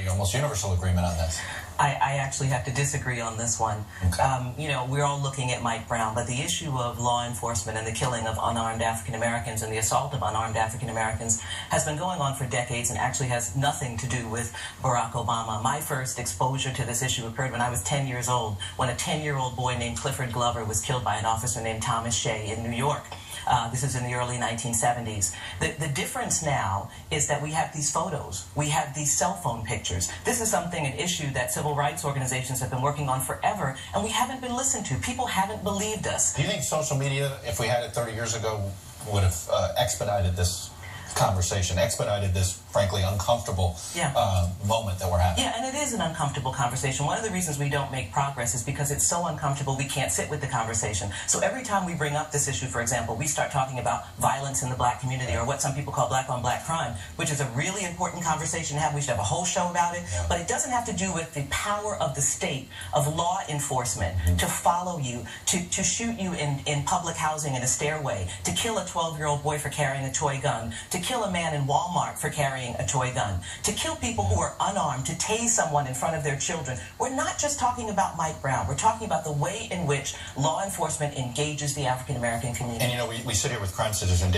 almost universal agreement on this. I actually have to disagree on this one. Okay. You know, we're all looking at Mike Brown, but the issue of law enforcement and the killing of unarmed African Americans and the assault of unarmed African Americans has been going on for decades and actually has nothing to do with Barack Obama. My first exposure to this issue occurred when I was 10 years old, when a 10-year-old boy named Clifford Glover was killed by an officer named Thomas Shea in New York. This is in the early 1970s. The difference now is that we have these photos. We have these cell phone pictures. This is something, an issue that civil rights organizations have been working on forever, and we haven't been listened to. People haven't believed us. Do you think social media, if we had it 30 years ago, would have expedited this conversation, expedited this, frankly, uncomfortable moment that we're having? Yeah, and it is an uncomfortable conversation. One of the reasons we don't make progress is because it's so uncomfortable we can't sit with the conversation. So every time we bring up this issue, for example, we start talking about violence in the black community, or what some people call black-on-black crime, which is a really important conversation to have. We should have a whole show about it. Yeah. But it doesn't have to do with the power of the state, of law enforcement, to follow you, to shoot you in public housing in a stairway, to kill a 12-year-old boy for carrying a toy gun, to kill a man in Walmart for carrying a toy gun, to kill people who are unarmed, to tase someone in front of their children. We're not just talking about Mike Brown. We're talking about the way in which law enforcement engages the African American community. And you know, we sit here with crime citizen